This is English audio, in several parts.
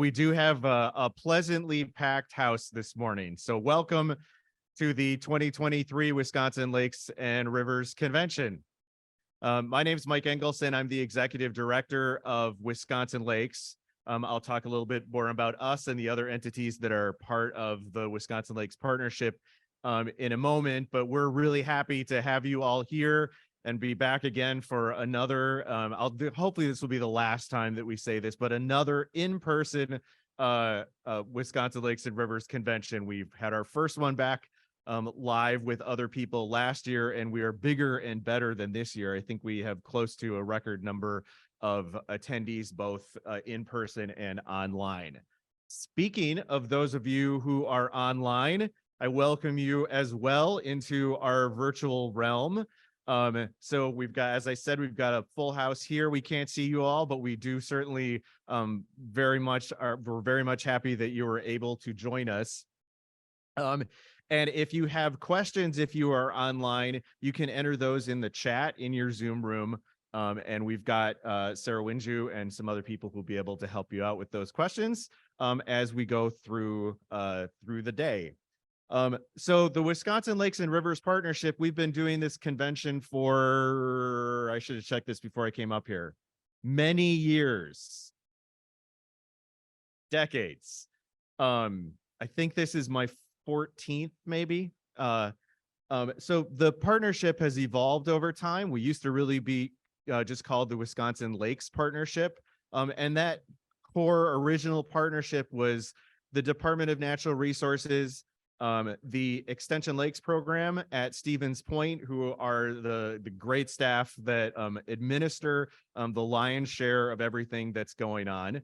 we do have a pleasantly packed house this morning. So welcome to the 2023 Wisconsin Lakes and Rivers Convention. My name is Mike Engelson. I'm the executive director of Wisconsin Lakes. I'll talk a little bit more about us and the other entities that are part of the Wisconsin Lakes Partnership in a moment, but we're really happy to have you all here and be back again for another, hopefully this will be the last time that we say this, but another in-person Wisconsin Lakes and Rivers Convention. We've had our first one back live with other people last year, and we are bigger and better than this year. I think we have close to a record number of attendees, both in person and online. Speaking of those of you who are online, I welcome you as well into our virtual realm. So we've got, as I said, we've got a full house here. We can't see you all, but we do certainly we're very much happy that you were able to join us. And if you have questions, if you are online, you can enter those in the chat in your Zoom room. And we've got Sarah Winju and some other people who'll be able to help you out with those questions as we go through the day. So the Wisconsin Lakes and Rivers Partnership, we've been doing this convention for, I should have checked this before I came up here, many years, decades. I think this is my 14th, maybe. So the partnership has evolved over time. We used to really be just called the Wisconsin Lakes Partnership. And that core original partnership was the Department of Natural Resources, the Extension Lakes program at Stevens Point, who are the great staff that administer the lion's share of everything that's going on.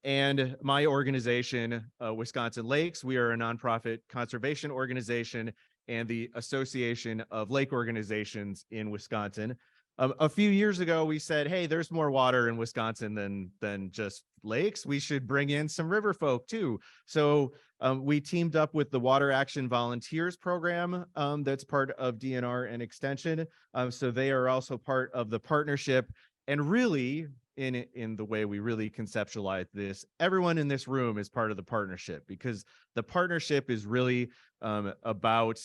And my organization, Wisconsin Lakes, we are a nonprofit conservation organization and the Association of Lake Organizations in Wisconsin. A few years ago, we said, hey, there's more water in Wisconsin than just lakes. We should bring in some river folk too. So we teamed up with the Water Action Volunteers program that's part of DNR and Extension. So they are also part of the partnership. And really, in the way we really conceptualize this, everyone in this room is part of the partnership, because the partnership is really about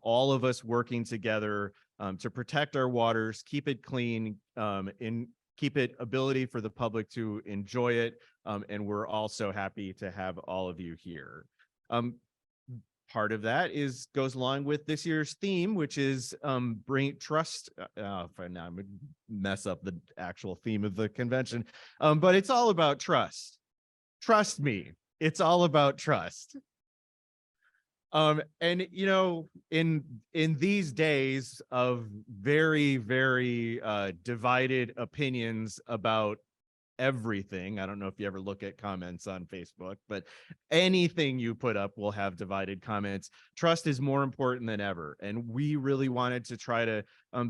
all of us working together to protect our waters, keep it clean, and keep it ability for the public to enjoy it. And we're also happy to have all of you here. Part of that goes along with this year's theme, which is bring trust. Now I'm gonna mess up the actual theme of the convention, but it's all about trust. Trust me, it's all about trust. And you know, in these days of very, very divided opinions about everything, I don't know if you ever look at comments on Facebook, but anything you put up will have divided comments. Trust is more important than ever, and we really wanted to try to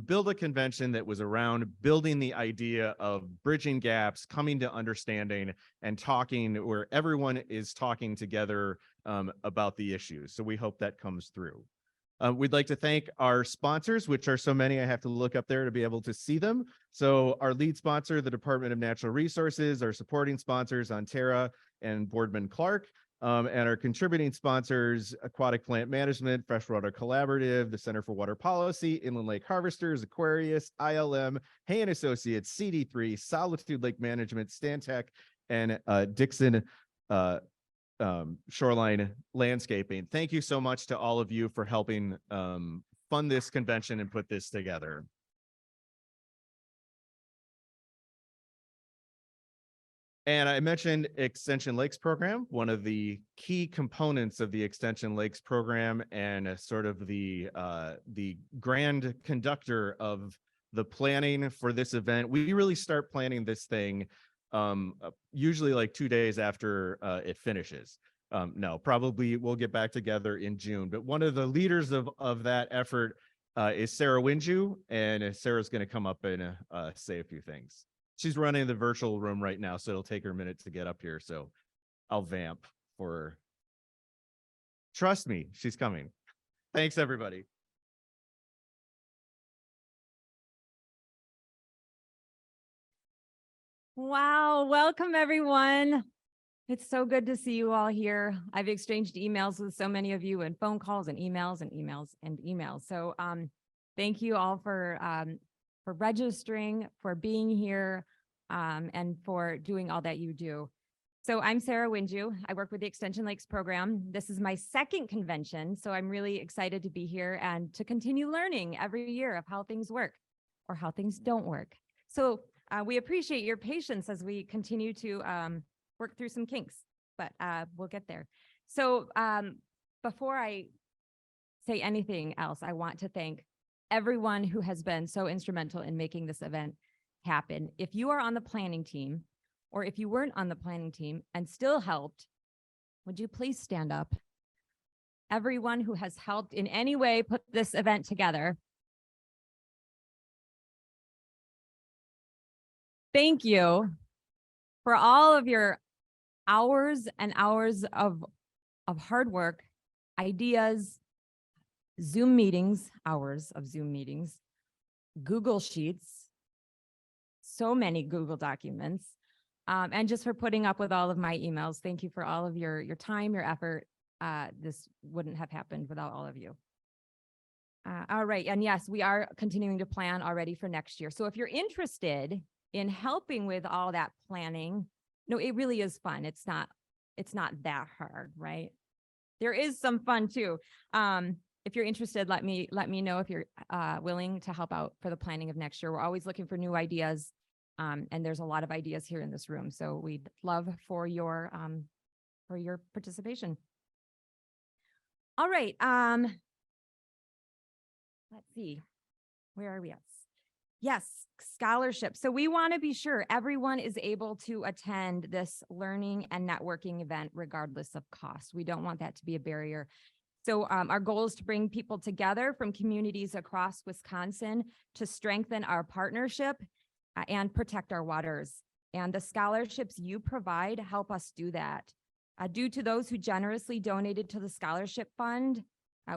build a convention that was around building the idea of bridging gaps, coming to understanding, and talking where everyone is talking together about the issues. So we hope that comes through. We'd like to thank our sponsors, which are so many I have to look up there to be able to see them. So our lead sponsor, the Department of Natural Resources, our supporting sponsors, Onterra and Boardman Clark, and our contributing sponsors, Aquatic Plant Management, Freshwater Collaborative, the Center for Water Policy, Inland Lake Harvesters, Aquarius, ILM, Hay and Associates, CD3, Solitude Lake Management, Stantec, and Dixon Shoreline Landscaping. Thank you so much to all of you for helping fund this convention and put this together. And I mentioned Extension Lakes program, one of the key components of the Extension Lakes program, and sort of the grand conductor of the planning for this event. We really start planning this thing usually like 2 days after it finishes. No, probably we'll get back together in June. But one of the leaders of that effort is Sarah Winju, and Sarah's going to come up and say a few things. She's running the virtual room right now, so it'll take her a minute to get up here. So I'll vamp for her. Trust me, she's coming. Thanks, everybody. Wow, welcome everyone. It's so good to see you all here. I've exchanged emails with so many of you and phone calls and emails and emails and emails. So thank you all for registering, for being here, and for doing all that you do. So I'm Sarah Winju. I work with the Extension Lakes program. This is my second convention, so I'm really excited to be here and to continue learning every year of how things work or how things don't work. So we appreciate your patience as we continue to work through some kinks, but we'll get there. So before I say anything else, I want to thank everyone who has been so instrumental in making this event happen. If you are on the planning team, or if you weren't on the planning team and still helped, would you please stand up? Everyone who has helped in any way put this event together. Thank you for all of your hours and hours of hard work, ideas, Zoom meetings, hours of Zoom meetings, Google Sheets, so many Google documents, and just for putting up with all of my emails. Thank you for all of your time, your effort. This wouldn't have happened without all of you. All right, and yes, we are continuing to plan already for next year. So if you're interested in helping with all that planning, no, it really is fun. It's not that hard, right? There is some fun too. If you're interested, let me know if you're willing to help out for the planning of next year. We're always looking for new ideas. And there's a lot of ideas here in this room. So we'd love for your participation. All right. Let's see. Where are we at? Yes, scholarships. So we want to be sure everyone is able to attend this learning and networking event regardless of cost. We don't want that to be a barrier. So our goal is to bring people together from communities across Wisconsin to strengthen our partnership and protect our waters. And the scholarships you provide help us do that. Due to those who generously donated to the scholarship fund,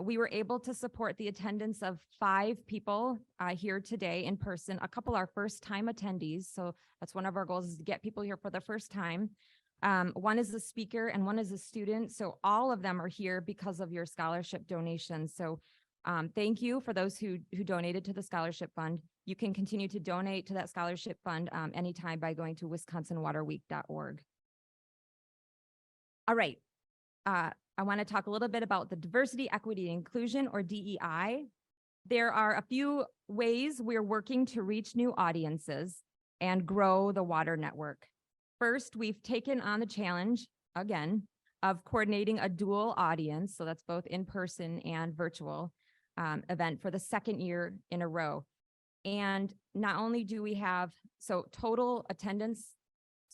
we were able to support the attendance of 5 people here today in person. A couple are first-time attendees, so that's one of our goals, is to get people here for the first time. One is a speaker and one is a student, so all of them are here because of your scholarship donations. So thank you for those who donated to the scholarship fund. You can continue to donate to that scholarship fund anytime by going to wisconsinwaterweek.org. All right. I want to talk a little bit about the diversity, equity, and inclusion, or DEI. There are a few ways we're working to reach new audiences and grow the water network. First, we've taken on the challenge, again, of coordinating a dual audience, so that's both in-person and virtual event for the second year in a row. And not only do we have, so total attendance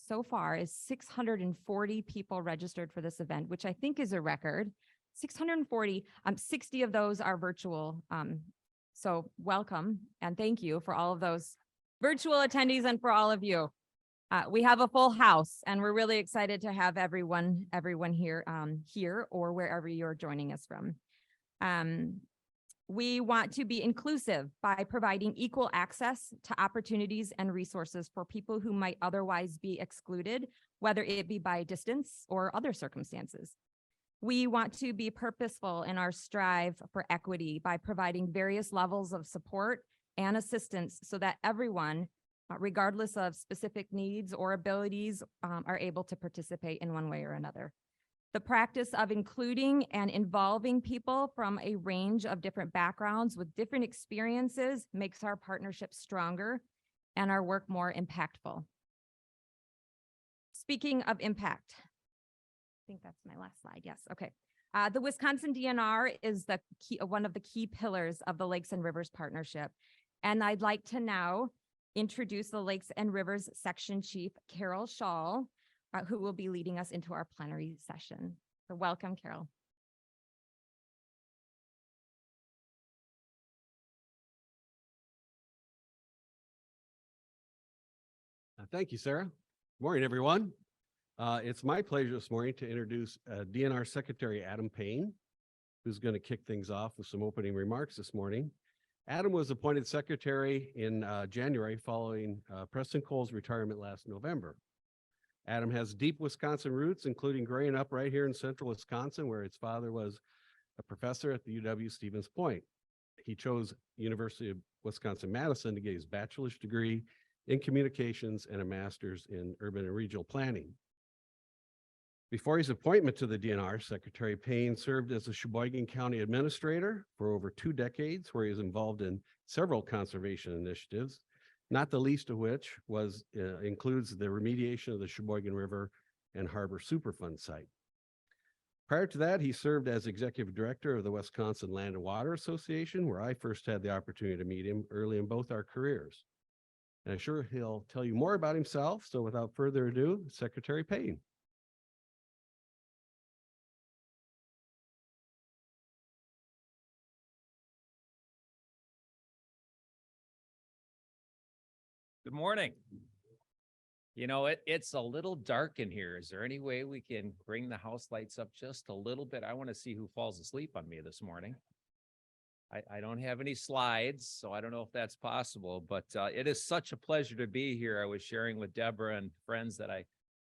so far is 640 people registered for this event, which I think is a record. 640, 60 of those are virtual. So welcome and thank you for all of those virtual attendees and for all of you. We have a full house and we're really excited to have everyone here, here or wherever you're joining us from. We want to be inclusive by providing equal access to opportunities and resources for people who might otherwise be excluded, whether it be by distance or other circumstances. We want to be purposeful in our strive for equity by providing various levels of support and assistance so that everyone, regardless of specific needs or abilities, are able to participate in one way or another. The practice of including and involving people from a range of different backgrounds with different experiences makes our partnership stronger and our work more impactful. Speaking of impact, I think that's my last slide. Yes, okay. The Wisconsin DNR is one of the key pillars of the Lakes and Rivers Partnership. And I'd like to now introduce the Lakes and Rivers Section Chief, Carol Schall, who will be leading us into our plenary session. So welcome, Carol. Thank you, Sarah. Good morning, everyone. It's my pleasure this morning to introduce DNR Secretary Adam Payne, who's going to kick things off with some opening remarks this morning. Adam was appointed secretary in January following Preston Cole's retirement last November. Adam has deep Wisconsin roots, including growing up right here in central Wisconsin, where his father was a professor at the UW Stevens Point. He chose University of Wisconsin-Madison to get his bachelor's degree in communications and a master's in urban and regional planning. Before his appointment to the DNR, Secretary Payne served as a Sheboygan County Administrator for over 2 decades, where he was involved in several conservation initiatives, not the least of which includes the remediation of the Sheboygan River and Harbor Superfund site. Prior to that, he served as Executive Director of the Wisconsin Land and Water Association, where I first had the opportunity to meet him early in both our careers. And I'm sure he'll tell you more about himself. So without further ado, Secretary Payne. Good morning. You know, it's a little dark in here. Is there any way we can bring the house lights up just a little bit? I want to see who falls asleep on me this morning. I don't have any slides, so I don't know if that's possible, but it is such a pleasure to be here. I was sharing with Deborah and friends that I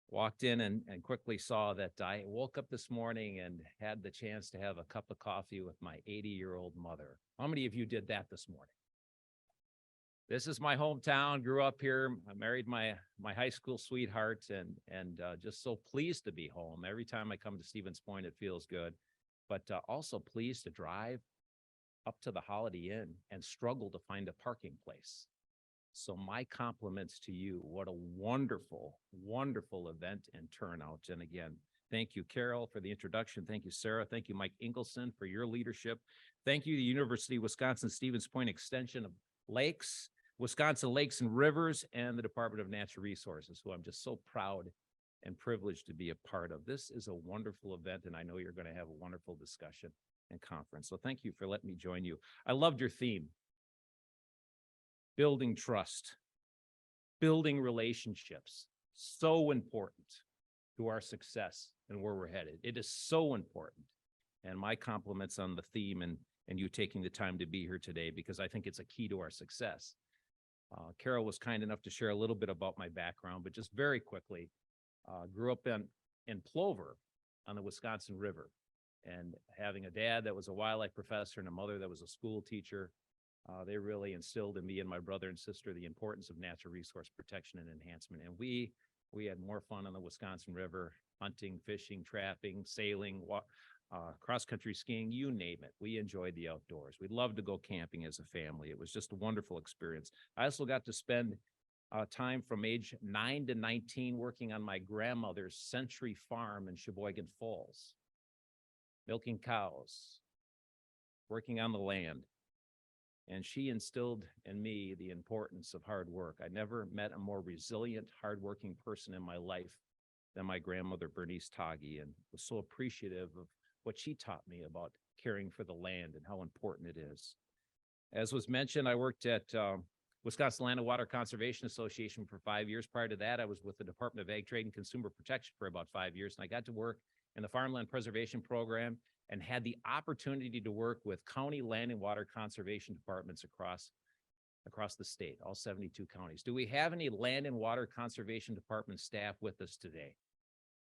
walked in and quickly saw that I woke up this morning and had the chance to have a cup of coffee with my 80-year-old mother. How many of you did that this morning? This is my hometown, grew up here. I married my high school sweetheart and just so pleased to be home. Every time I come to Stevens Point, it feels good, but also pleased to drive up to the Holiday Inn and struggle to find a parking place. So my compliments to you. What a wonderful, wonderful event and turnout. And again, thank you, Carol, for the introduction. Thank you, Sarah. Thank you, Mike Ingleson, for your leadership. Thank you, the University of Wisconsin-Stevens Point Extension of Lakes, Wisconsin Lakes and Rivers, and the Department of Natural Resources, who I'm just so proud and privileged to be a part of. This is a wonderful event, and I know you're going to have a wonderful discussion and conference. So thank you for letting me join you. I loved your theme. Building trust, building relationships, so important to our success and where we're headed. It is so important. And my compliments on the theme and you taking the time to be here today, because I think it's a key to our success. Carol was kind enough to share a little bit about my background, but just very quickly, grew up in Plover on the Wisconsin River, and having a dad that was a wildlife professor and a mother that was a school teacher, they really instilled in me and my brother and sister the importance of natural resource protection and enhancement. And we had more fun on the Wisconsin River, hunting, fishing, trapping, sailing, cross-country skiing, you name it. We enjoyed the outdoors. We loved to go camping as a family. It was just a wonderful experience. I also got to spend time from age 9 to 19 working on my grandmother's Century Farm in Sheboygan Falls, milking cows, working on the land. And she instilled in me the importance of hard work. I never met a more resilient, hardworking person in my life than my grandmother, Bernice Toggy, and was so appreciative of what she taught me about caring for the land and how important it is. As was mentioned, I worked at Wisconsin Land and Water Conservation Association for 5 years. Prior to that, I was with the Department of Ag, Trade, and Consumer Protection for about 5 years, and I got to work in the Farmland Preservation Program and had the opportunity to work with county land and water conservation departments across the state, all 72 counties. Do we have any land and water conservation department staff with us today?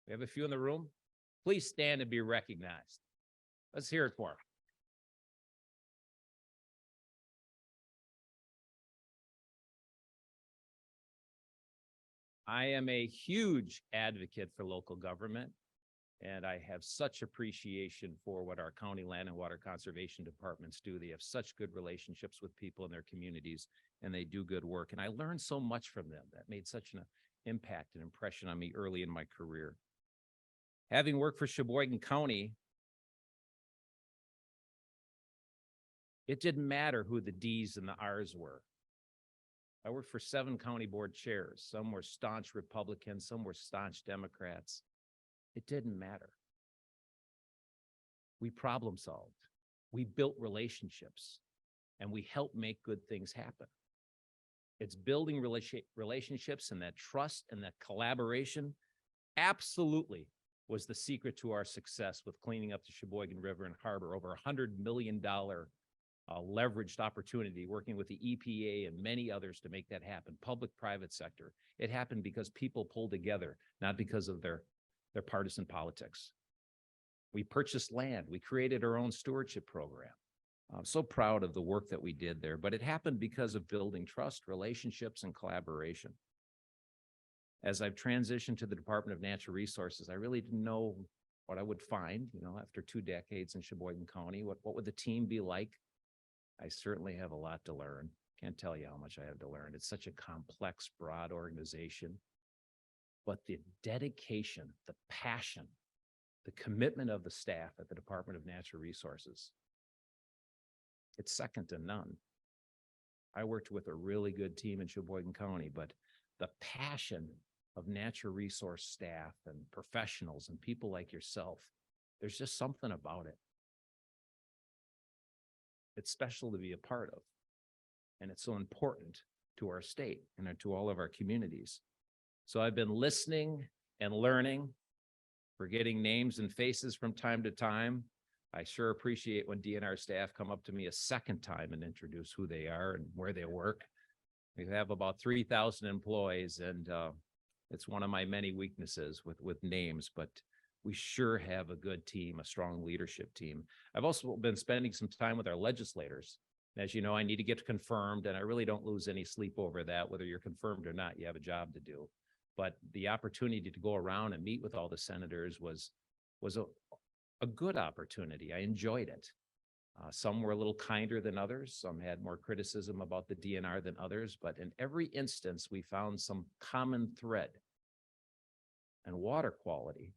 We have a few in the room. Please stand and be recognized. Let's hear it for them. I am a huge advocate for local government, and I have such appreciation for what our county land and water conservation departments do. They have such good relationships with people in their communities, and they do good work. And I learned so much from them. That made such an impact and impression on me early in my career. Having worked for Sheboygan County, it didn't matter who the D's and the R's were. I worked for 7 county board chairs. Some were staunch Republicans, some were staunch Democrats. It didn't matter. We problem solved. We built relationships, and we helped make good things happen. It's building relationships, and that trust and that collaboration absolutely was the secret to our success with cleaning up the Sheboygan River and Harbor, over $100 million a leveraged opportunity working with the EPA and many others to make that happen, public-private sector. It happened because people pulled together, not because of their partisan politics. We purchased land. We created our own stewardship program. I'm so proud of the work that we did there, but it happened because of building trust, relationships, and collaboration. As I've transitioned to the Department of Natural Resources, I really didn't know what I would find, after 2 decades in Sheboygan County. What would the team be like? I certainly have a lot to learn. Can't tell you how much I have to learn. It's such a complex, broad organization. But the dedication, the passion, the commitment of the staff at the Department of Natural Resources, it's second to none. I worked with a really good team in Sheboygan County, but the passion of natural resource staff and professionals and people like yourself, there's just something about it. It's special to be a part of, and it's so important to our state and to all of our communities. So I've been listening and learning, forgetting names and faces from time to time. I sure appreciate when DNR staff come up to me a second time and introduce who they are and where they work. We have about 3,000 employees, and it's one of my many weaknesses with names, but we sure have a good team, a strong leadership team. I've also been spending some time with our legislators. As you know, I need to get confirmed, and I really don't lose any sleep over that. Whether you're confirmed or not, you have a job to do. But the opportunity to go around and meet with all the senators was a good opportunity. I enjoyed it. Some were a little kinder than others. Some had more criticism about the DNR than others, but in every instance, we found some common thread. And water quality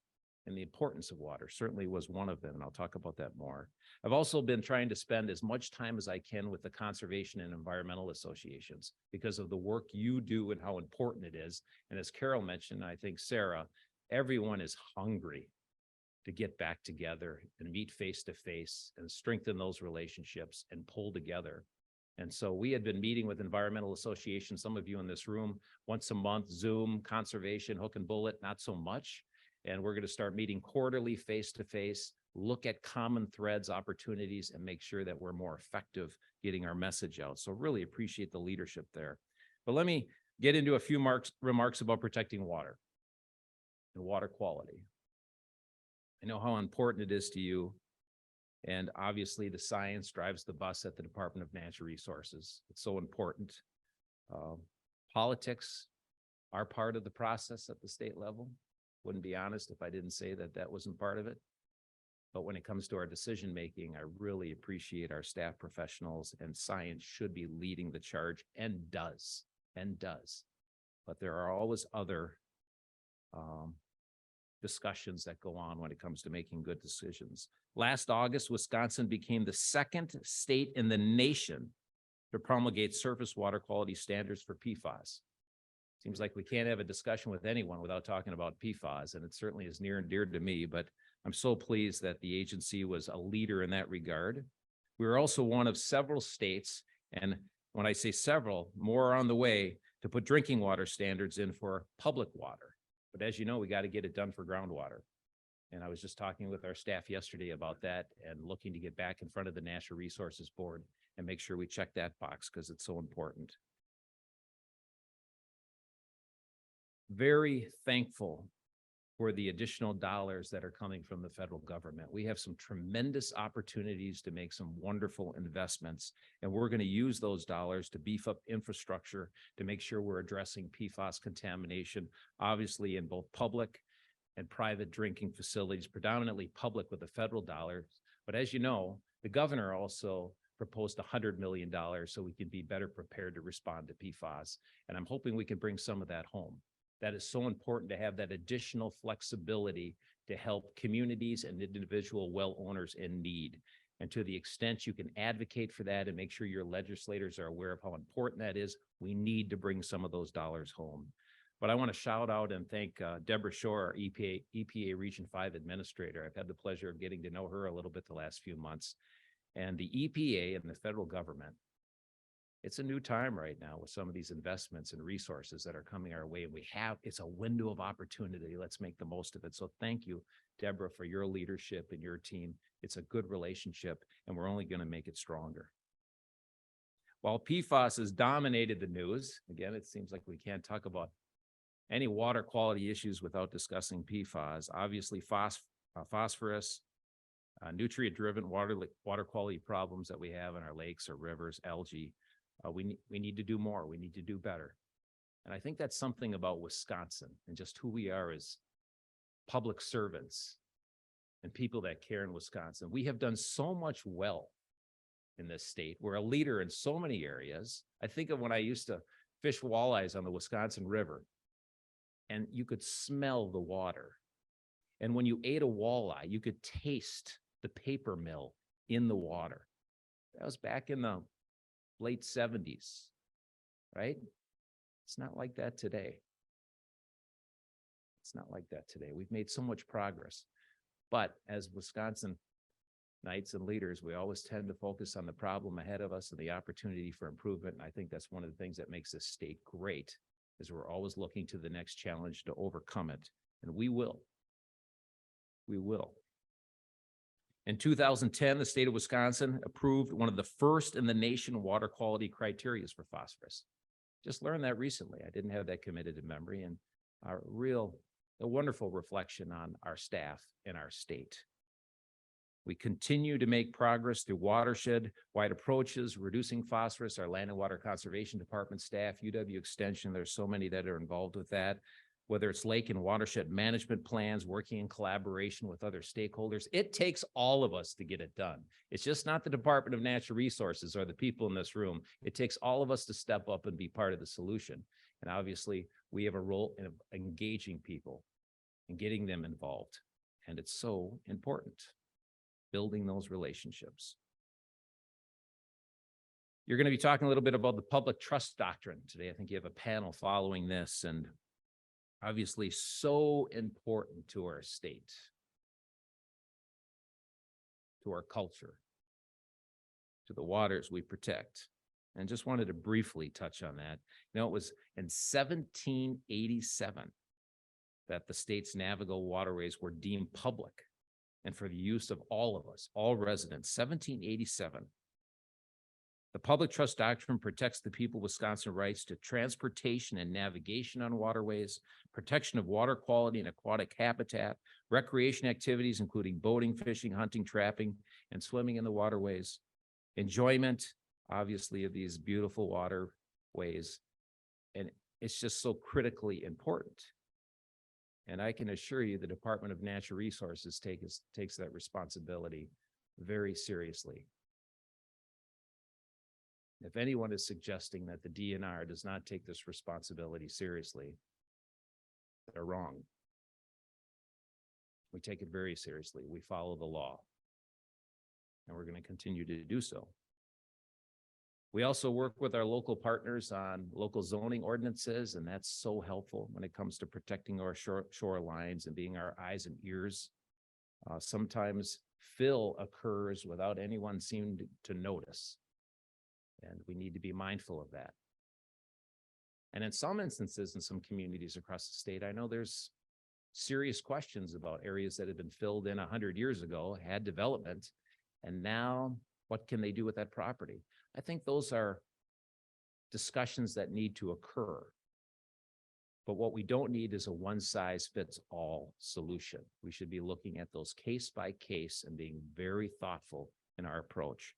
and the importance of water certainly was one of them, and I'll talk about that more. I've also been trying to spend as much time as I can with the conservation and environmental associations because of the work you do and how important it is. And as Carol mentioned, I think Sarah, everyone is hungry to get back together and meet face to face and strengthen those relationships and pull together. And so we had been meeting with environmental associations, some of you in this room, once a month, Zoom, conservation, hook and bullet, not so much. And we're going to start meeting quarterly face to face, look at common threads, opportunities, and make sure that we're more effective getting our message out. So really appreciate the leadership there. But let me get into a few remarks about protecting water and water quality. I know how important it is to you. And obviously the science drives the bus at the Department of Natural Resources. It's so important. Politics are part of the process at the state level. Wouldn't be honest if I didn't say that wasn't part of it. But when it comes to our decision-making, I really appreciate our staff professionals, and science should be leading the charge and does. But there are always other discussions that go on when it comes to making good decisions. Last August, Wisconsin became the second state in the nation to promulgate surface water quality standards for PFAS. Seems like we can't have a discussion with anyone without talking about PFAS, and it certainly is near and dear to me, but I'm so pleased that the agency was a leader in that regard. We were also one of several states, and when I say several, more are on the way to put drinking water standards in for public water. But as you know, we got to get it done for groundwater. And I was just talking with our staff yesterday about that and looking to get back in front of the Natural Resources Board and make sure we check that box because it's so important. Very thankful for the additional dollars that are coming from the federal government. We have some tremendous opportunities to make some wonderful investments, and we're going to use those dollars to beef up infrastructure to make sure we're addressing PFAS contamination, obviously in both public and private drinking facilities, predominantly public with the federal dollars. But as you know, the governor also proposed $100 million so we can be better prepared to respond to PFAS. And I'm hoping we can bring some of that home. That is so important to have that additional flexibility to help communities and individual well owners in need. And to the extent you can advocate for that and make sure your legislators are aware of how important that is, we need to bring some of those dollars home. But I want to shout out and thank Deborah Shore, our EPA Region 5 Administrator. I've had the pleasure of getting to know her a little bit the last few months. And the EPA and the federal government, it's a new time right now with some of these investments and resources that are coming our way. And it's a window of opportunity. Let's make the most of it. So thank you, Deborah, for your leadership and your team. It's a good relationship, and we're only going to make it stronger. While PFAS has dominated the news, again, it seems like we can't talk about any water quality issues without discussing PFAS. Obviously, phosphorus, nutrient-driven water quality problems that we have in our lakes or rivers, algae. We need to do more. We need to do better. And I think that's something about Wisconsin and just who we are as public servants and people that care in Wisconsin. We have done so much well in this state. We're a leader in so many areas. I think of when I used to fish walleyes on the Wisconsin River, and you could smell the water. And when you ate a walleye, you could taste the paper mill in the water. That was back in the late 70s, right? It's not like that today. It's not like that today. We've made so much progress. But as Wisconsin Knights and leaders, we always tend to focus on the problem ahead of us and the opportunity for improvement. And I think that's one of the things that makes this state great, is we're always looking to the next challenge to overcome it. And we will. We will. In 2010, the state of Wisconsin approved one of the first in the nation water quality criteria for phosphorus. Just learned that recently. I didn't have that committed in memory, and a wonderful reflection on our staff and our state. We continue to make progress through watershed-wide approaches, reducing phosphorus. Our Land and Water Conservation Department staff, UW Extension, there's so many that are involved with that. Whether it's lake and watershed management plans, working in collaboration with other stakeholders. It takes all of us to get it done. It's just not the Department of Natural Resources or the people in this room. It takes all of us to step up and be part of the solution. And obviously, we have a role in engaging people and getting them involved. And it's so important, building those relationships. You're going to be talking a little bit about the public trust doctrine today. I think you have a panel following this, and obviously so important to our state, to our culture, to the waters we protect. And just wanted to briefly touch on that. You know, it was in 1787 that the state's navigable waterways were deemed public and for the use of all of us, all residents, 1787. The public trust doctrine protects the people of Wisconsin rights to transportation and navigation on waterways, protection of water quality and aquatic habitat, recreation activities, including boating, fishing, hunting, trapping, and swimming in the waterways, enjoyment, obviously, of these beautiful waterways. And it's just so critically important. And I can assure you the Department of Natural Resources takes that responsibility very seriously. If anyone is suggesting that the DNR does not take this responsibility seriously, they're wrong. We take it very seriously. We follow the law, and we're going to continue to do so. We also work with our local partners on local zoning ordinances, and that's so helpful when it comes to protecting our shorelines and being our eyes and ears. Sometimes fill occurs without anyone seeming to notice, and we need to be mindful of that. And in some instances, in some communities across the state, I know there's serious questions about areas that have been filled in 100 years ago, had development, and now what can they do with that property? I think those are discussions that need to occur. But what we don't need is a one-size-fits-all solution. We should be looking at those case by case and being very thoughtful in our approach.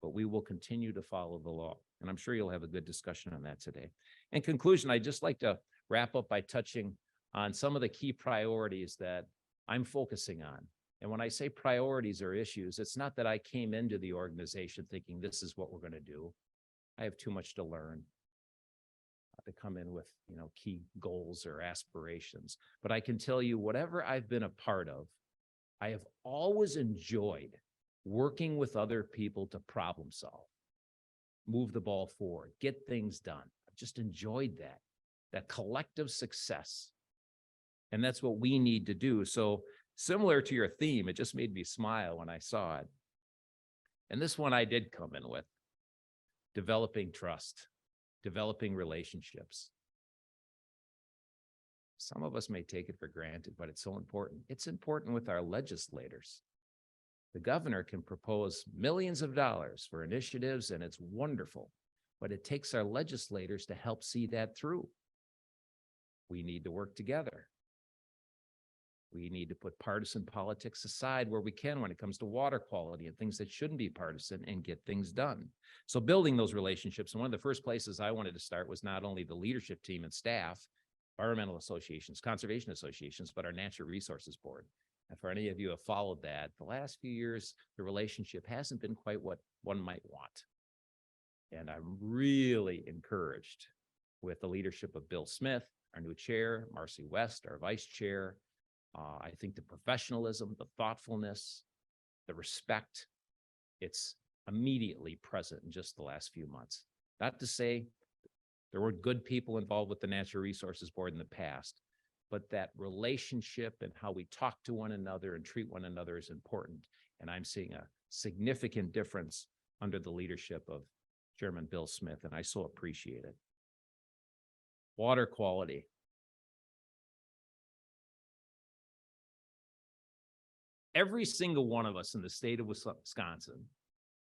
But we will continue to follow the law. And I'm sure you'll have a good discussion on that today. In conclusion, I'd just like to wrap up by touching on some of the key priorities that I'm focusing on. And when I say priorities or issues, it's not that I came into the organization thinking this is what we're going to do. I have too much to learn to come in with, key goals or aspirations. But I can tell you, whatever I've been a part of, I have always enjoyed working with other people to problem solve, move the ball forward, get things done. I've just enjoyed that collective success. And that's what we need to do. So similar to your theme, it just made me smile when I saw it. And this one I did come in with: developing trust, developing relationships. Some of us may take it for granted, but it's so important. It's important with our legislators. The governor can propose millions of dollars for initiatives, and it's wonderful. but it takes our legislators to help see that through. We need to work together. We need to put partisan politics aside where we can when it comes to water quality and things that shouldn't be partisan and get things done. So building those relationships, and one of the first places I wanted to start was not only the leadership team and staff, environmental associations, conservation associations, but our natural resources board. And for any of you who have followed that, the last few years, the relationship hasn't been quite what one might want. And I'm really encouraged with the leadership of Bill Smith, our new chair, Marcy West, our vice chair. I think the professionalism, the thoughtfulness, the respect, it's immediately present in just the last few months. Not to say there were good people involved with the Natural Resources Board in the past, but that relationship and how we talk to one another and treat one another is important. And I'm seeing a significant difference under the leadership of Chairman Bill Smith, and I so appreciate it. Water quality. Every single one of us in the state of Wisconsin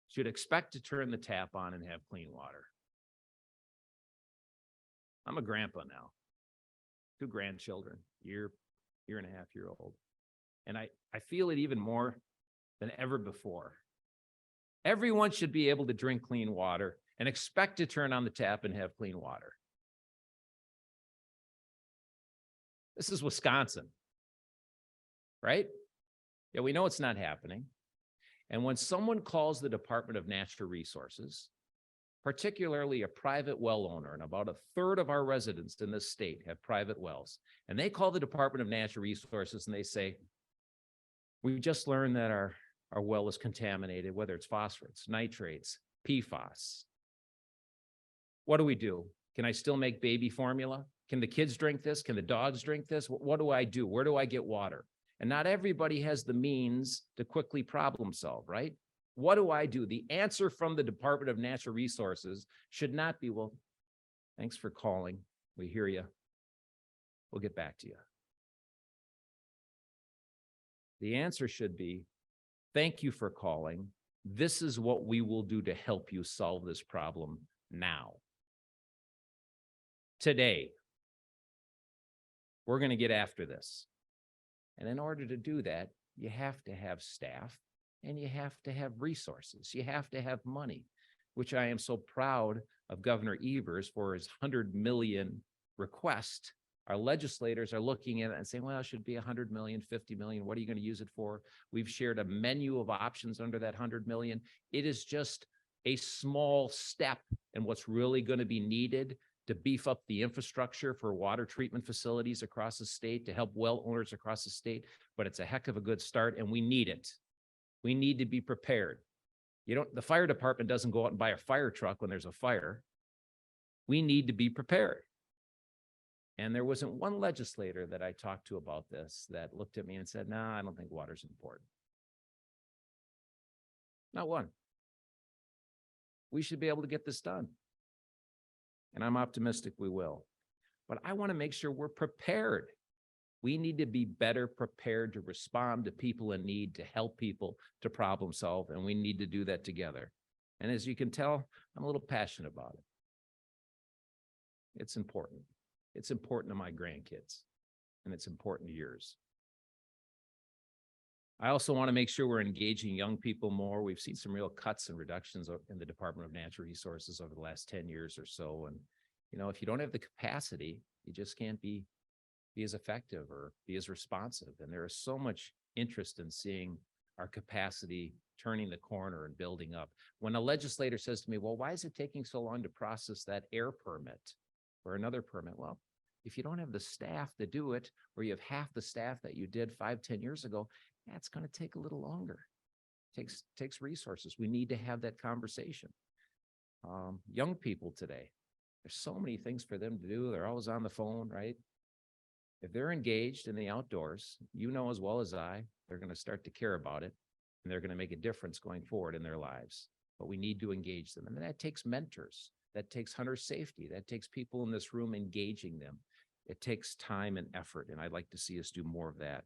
should expect to turn the tap on and have clean water. I'm a grandpa now, 2 grandchildren, year and a half year old. And I feel it even more than ever before. Everyone should be able to drink clean water and expect to turn on the tap and have clean water. This is Wisconsin, right? Yeah, we know it's not happening. And when someone calls the Department of Natural Resources, particularly a private well owner, and about 1/3 of our residents in this state have private wells, and they call the Department of Natural Resources and they say, we just learned that our well is contaminated, whether it's phosphates, nitrates, PFAS. What do? Can I still make baby formula? Can the kids drink this? Can the dogs drink this? What do I do? Where do I get water? And not everybody has the means to quickly problem solve, right? What do I do? The answer from the Department of Natural Resources should not be, well, thanks for calling. We hear you. We'll get back to you. The answer should be, thank you for calling. This is what we will do to help you solve this problem now. Today, we're going to get after this. And in order to do that, you have to have staff and you have to have resources. You have to have money, which I am so proud of Governor Evers for his $100 million request. Our legislators are looking at it and saying, well, it should be 100 million, 50 million. What are you going to use it for? We've shared a menu of options under that 100 million. It is just a small step in what's really going to be needed to beef up the infrastructure for water treatment facilities across the state, to help well owners across the state. But it's a heck of a good start, and we need it. We need to be prepared. The fire department doesn't go out and buy a fire truck when there's a fire. We need to be prepared. And there wasn't one legislator that I talked to about this that looked at me and said, nah, I don't think water's important. Not one. We should be able to get this done. And I'm optimistic we will. But I want to make sure we're prepared. We need to be better prepared to respond to people in need, to help people, to problem solve, and we need to do that together. And as you can tell, I'm a little passionate about it. It's important. It's important to my grandkids, and it's important to yours. I also want to make sure we're engaging young people more. We've seen some real cuts and reductions in the Department of Natural Resources over the last 10 years or so. And, if you don't have the capacity, you just can't be as effective or be as responsive. And there is so much interest in seeing our capacity turning the corner and building up. When a legislator says to me, well, why is it taking so long to process that air permit or another permit? Well, if you don't have the staff to do it, or you have half the staff that you did 5-10 years ago, that's going to take a little longer. Takes resources. We need to have that conversation. Young people today, there's so many things for them to do. They're always on the phone, right? If they're engaged in the outdoors, as well as I, they're going to start to care about it, and they're going to make a difference going forward in their lives. But we need to engage them. And that takes mentors. That takes hunter safety. That takes people in this room engaging them. It takes time and effort, and I'd like to see us do more of that.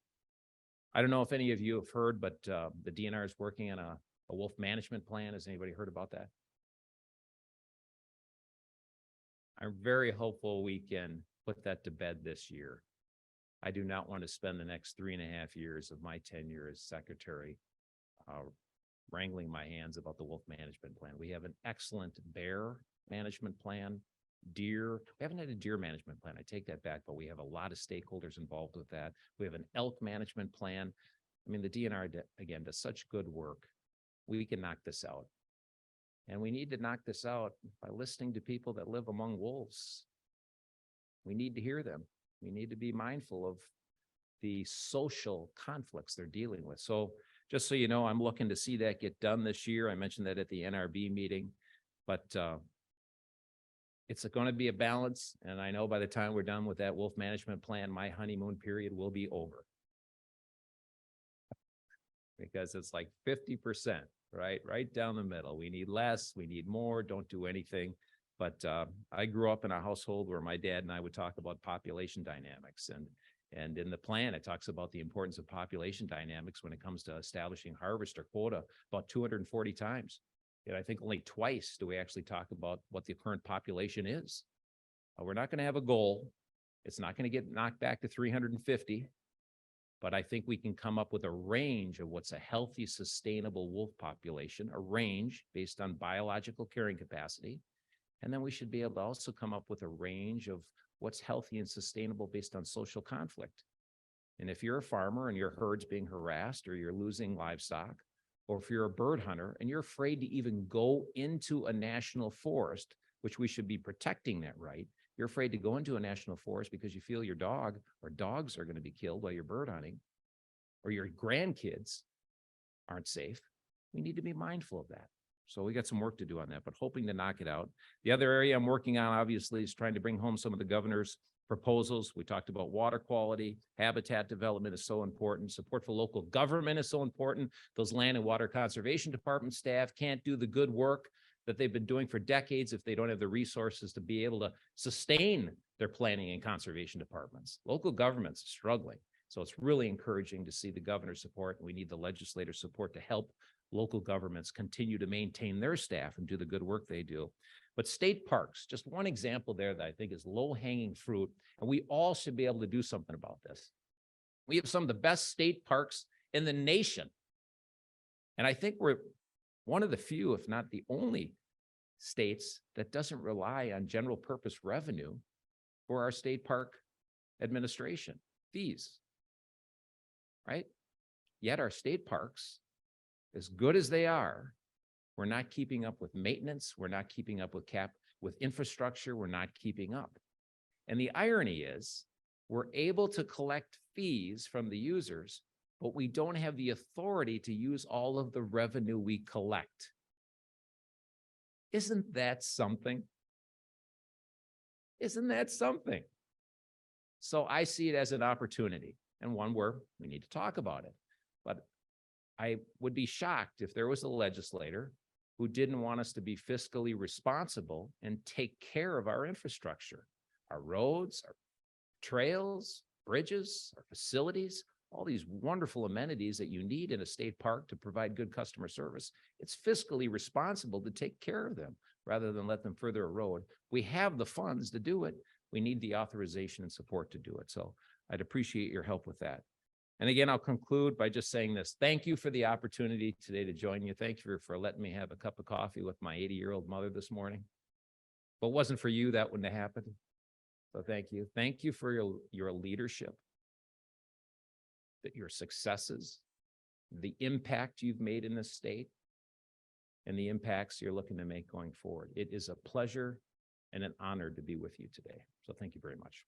I don't know if any of you have heard, but the DNR is working on a wolf management plan. Has anybody heard about that? I'm very hopeful we can put that to bed this year. I do not want to spend the next 3.5 years of my tenure as secretary wrangling my hands about the wolf management plan. We have an excellent bear management plan, deer. We haven't had a deer management plan. I take that back, but we have a lot of stakeholders involved with that. We have an elk management plan. I mean, the DNR, again, does such good work. We can knock this out. And we need to knock this out by listening to people that live among wolves. We need to hear them. We need to be mindful of the social conflicts they're dealing with. So just so you know, I'm looking to see that get done this year. I mentioned that at the NRB meeting, but it's going to be a balance. And I know by the time we're done with that wolf management plan, my honeymoon period will be over. Because it's like 50%, right? Right down the middle. We need less, we need more, don't do anything. But I grew up in a household where my dad and I would talk about population dynamics. And in the plan, it talks about the importance of population dynamics when it comes to establishing harvest or quota about 240 times. And I think only twice do we actually talk about what the current population is. We're not going to have a goal. It's not going to get knocked back to 350. But I think we can come up with a range of what's a healthy, sustainable wolf population, a range based on biological carrying capacity. And then we should be able to also come up with a range of what's healthy and sustainable based on social conflict. And if you're a farmer and your herd's being harassed or you're losing livestock, or if you're a bird hunter and you're afraid to even go into a national forest, which we should be protecting that right, you're afraid to go into a national forest because you feel your dog or dogs are going to be killed while you're bird hunting, or your grandkids aren't safe, we need to be mindful of that. So we got some work to do on that, but hoping to knock it out. The other area I'm working on, obviously, is trying to bring home some of the governor's proposals. We talked about water quality, habitat development is so important. Support for local government is so important. Those land and water conservation department staff can't do the good work that they've been doing for decades if they don't have the resources to be able to sustain their planning and conservation departments. Local governments are struggling. So it's really encouraging to see the governor's support. And we need the legislator support to help local governments continue to maintain their staff and do the good work they do. But state parks, just one example there that I think is low-hanging fruit, and we all should be able to do something about this. We have some of the best state parks in the nation. And I think we're one of the few, if not the only, states that doesn't rely on general purpose revenue for our state park administration fees, right? Yet our state parks, as good as they are, we're not keeping up with maintenance. We're not keeping up with infrastructure. We're not keeping up. And the irony is we're able to collect fees from the users, but we don't have the authority to use all of the revenue we collect. Isn't that something? Isn't that something? So I see it as an opportunity and one where we need to talk about it. But I would be shocked if there was a legislator who didn't want us to be fiscally responsible and take care of our infrastructure, our roads, our trails, bridges, our facilities, all these wonderful amenities that you need in a state park to provide good customer service. It's fiscally responsible to take care of them rather than let them further erode. We have the funds to do it. We need the authorization and support to do it. So I'd appreciate your help with that. And again, I'll conclude by just saying this. Thank you for the opportunity today to join you. Thank you for letting me have a cup of coffee with my 80-year-old mother this morning. If it wasn't for you, that wouldn't have happened. So thank you. Thank you for your leadership, your successes, the impact you've made in this state, and the impacts you're looking to make going forward. It is a pleasure and an honor to be with you today. So thank you very much.